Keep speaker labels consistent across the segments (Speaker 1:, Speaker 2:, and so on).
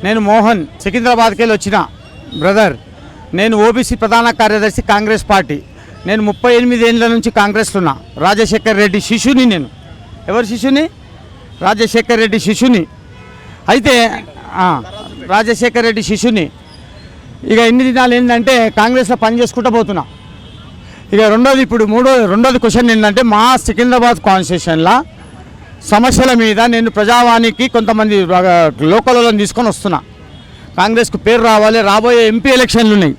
Speaker 1: నేను మోహన్ సికింద్రాబాద్కి వెళ్ళి వచ్చిన బ్రదర్. నేను ఓబీసీ ప్రధాన కార్యదర్శి కాంగ్రెస్ పార్టీ. నేను 38 ఏళ్ళ నుంచి కాంగ్రెస్లో ఉన్నా. రాజశేఖర్ రెడ్డి శిష్యుని నేను. ఎవరు శిష్యుని? రాజశేఖర్ రెడ్డి శిష్యుని. అయితే రాజశేఖర్ రెడ్డి శిష్యుని. ఇక ఎన్ని దినాలు ఏంటంటే కాంగ్రెస్లో పని చేసుకుంటూ పోతున్నా. ఇక రెండోది క్వశ్చన్ ఏంటంటే మా సికింద్రాబాద్ కాన్స్టిట్యూషన్లో సమస్యల మీద నేను ప్రజావాణికి కొంతమంది లోకల్లో తీసుకొని వస్తున్నా. కాంగ్రెస్కు పేరు రావాలి, రాబోయే ఎంపీ ఎలక్షన్లు ఉన్నాయి,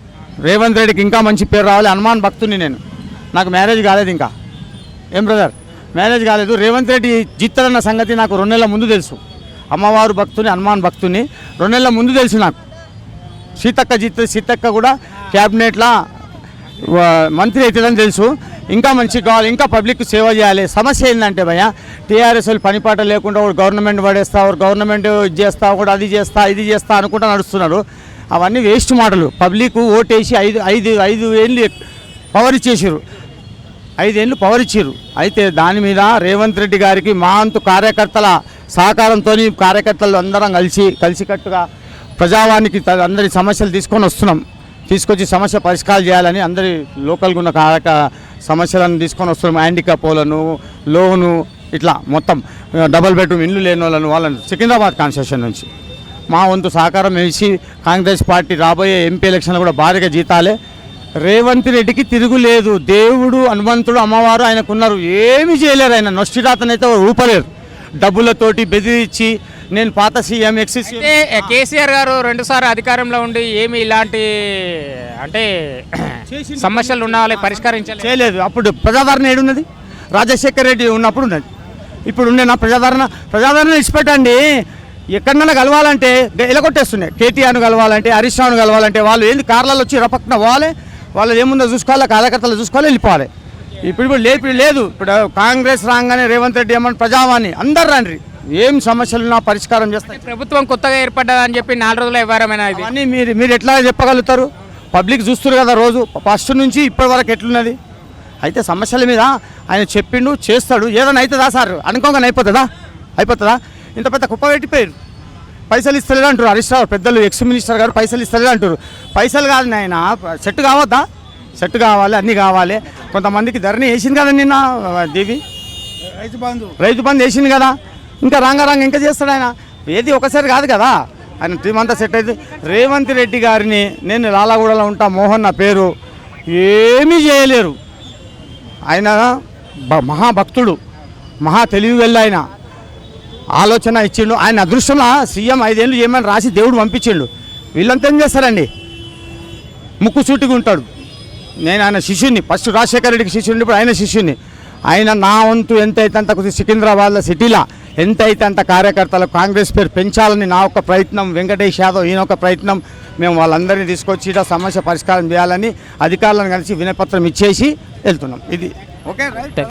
Speaker 1: రేవంత్ రెడ్డికి ఇంకా మంచి పేరు రావాలి. హనుమాన్ భక్తుని నేను. నాకు మ్యారేజ్ కాలేదు ఇంకా. ఏం బ్రదర్? మ్యారేజ్ కాలేదు. రేవంత్ రెడ్డి జీతాలన్న సంగతి నాకు 2 నెలల ముందు తెలుసు. అమ్మవారు భక్తుని, హనుమాన్ భక్తుని 2 నెలల ముందు తెలుసు నాకు. సీతక్క కూడా క్యాబినెట్లో మంత్రి అవుతుందని తెలుసు. ఇంకా మంచి కావాలి, ఇంకా పబ్లిక్ సేవ చేయాలి. సమస్య ఏంటంటే భయ్య, టీఆర్ఎస్ వాళ్ళు పనిపాట లేకుండా ఒకటి గవర్నమెంట్ పడేస్తా, ఒకటి గవర్నమెంట్ ఇది చేస్తా, ఒకటి అది చేస్తా, ఇది చేస్తా అనుకుంటా నడుస్తున్నారు. అవన్నీ వేస్ట్ మాటలు. పబ్లిక్ ఓటేసి 5 ఏళ్ళు పవర్ ఇచ్చేసారు. 5 ఏళ్ళు పవర్ ఇచ్చారు. అయితే దాని మీద రేవంత్ రెడ్డి గారికి మా అంతు కార్యకర్తల సహకారంతో కార్యకర్తలు అందరం కలిసికట్టుగా ప్రజావానికి అందరి సమస్యలు తీసుకొచ్చి సమస్య పరిష్కారం చేయాలని అందరి లోకల్గా ఉన్న సమస్యలను తీసుకొని వస్తున్నాం. హ్యాండిక్యాప్లను, లోను, ఇట్లా మొత్తం డబుల్ బెడ్రూమ్ ఇల్లు లేని వాళ్ళని సికింద్రాబాద్ కాన్స్టిట్యూషన్ నుంచి మా వంతు సహకారం వేసి కాంగ్రెస్ పార్టీ రాబోయే ఎంపీ ఎలక్షన్లు కూడా భారీగా జీతాలే. రేవంత్ రెడ్డికి తిరుగులేదు. దేవుడు, హనుమంతుడు, అమ్మవారు ఆయనకున్నారు. ఏమీ చేయలేరు. ఆయన నొష్టిరాతనైతే ఊపలేరు. డబ్బులతోటి బెదిరించి నేను పాత సీఎం
Speaker 2: కేసీఆర్ గారు 2 సార్లు అధికారంలో ఉండి ఏమి ఇలాంటి అంటే సమస్యలు ఉండాలి పరిష్కరించలేదు.
Speaker 1: అప్పుడు ప్రజాదరణ ఏడున్నది? రాజశేఖర్ రెడ్డి ఉన్నప్పుడు ఉన్నది. ఇప్పుడు ఉండే నా ప్రజాదరణ ఇచ్చిపెట్టండి. ఎక్కడన్నా కలవాలంటే ఎలగొట్టేస్తున్నాయి. కేటీఆర్ను కలవాలంటే, హరీష్ రావును కలవాలంటే వాళ్ళు ఏంది కార్లలో వచ్చి రపక్కన పోవాలి. వాళ్ళు ఏముందో చూసుకోవాలి, కార్యకర్తలు చూసుకోవాలి, వెళ్ళిపోవాలి. ఇప్పుడు లేదు. ఇప్పుడు కాంగ్రెస్ రాగానే రేవంత్ రెడ్డి ఏమన్నా ప్రజావాణి అందరు రండి, ఏం సమస్యలున్నా పరిష్కారం చేస్తాయి.
Speaker 2: ప్రభుత్వం కొత్తగా ఏర్పడ్డదని చెప్పి 4 రోజుల వ్యవహారమైన
Speaker 1: అని మీరు ఎట్లా చెప్పగలుగుతారు? పబ్లిక్ చూస్తున్నారు కదా రోజు, ఫస్ట్ నుంచి ఇప్పటి వరకు ఎట్లున్నది. అయితే సమస్యల మీద ఆయన చెప్పిండు, చేస్తాడు. ఏదైనా అవుతుందా సార్? అనుకోగానే అయిపోతుందా? ఇంత పెద్ద కుప్ప పెట్టిపోయారు. పైసలు ఇస్తలేదు అంటారు హరీష్ రావు పెద్దలు, ఎక్స్ మినిస్టర్ గారు పైసలు ఇస్తలేదు అంటారు. పైసలు కాదు నాయన, సెట్ కావద్దా? సెట్ కావాలి, అన్నీ కావాలి. కొంతమందికి ధరణి వేసింది కదా నిన్న దేవి, రైతు బంధు వేసింది కదా. ఇంకా రాంగా ఇంకా చేస్తాడు ఆయన. ఏది ఒకసారి కాదు కదా, ఆయన టీం అంతా సెట్ అయితే. రేవంత్ రెడ్డి గారిని నేను లాలాగూడలో ఉంటా, మోహన్ నా పేరు, ఏమీ చేయలేరు. ఆయన మహాభక్తుడు, మహా తెలివి వెళ్ళి ఆయన ఆలోచన ఇచ్చిండు. ఆయన అదృష్టంలో సీఎం 5 ఏళ్ళు చేయమని రాసి దేవుడు పంపించిండు. వీళ్ళంతా ఏం చేస్తారండి? ముక్కు సూటిగా ఉంటాడు. నేను ఆయన శిష్యుని, ఫస్ట్ రాజశేఖర రెడ్డికి శిష్యుని, ఇప్పుడు ఆయన శిష్యుని. ఆయన నా వంతు ఎంతైతే అంత సికింద్రాబాద్లో సిటీలో ఎంతైతే అంత కార్యకర్తలు కాంగ్రెస్ పేరు పెంచాలని నా ఒక ప్రయత్నం, వెంకటేష్ యాదవ్ ఈయన ఒక ప్రయత్నం. మేము వాళ్ళందరినీ తీసుకొచ్చి సమస్య పరిష్కారం చేయాలని అధికారులను కలిసి వినపత్రం ఇచ్చేసి వెళ్తున్నాం. ఇది ఓకే రైట్.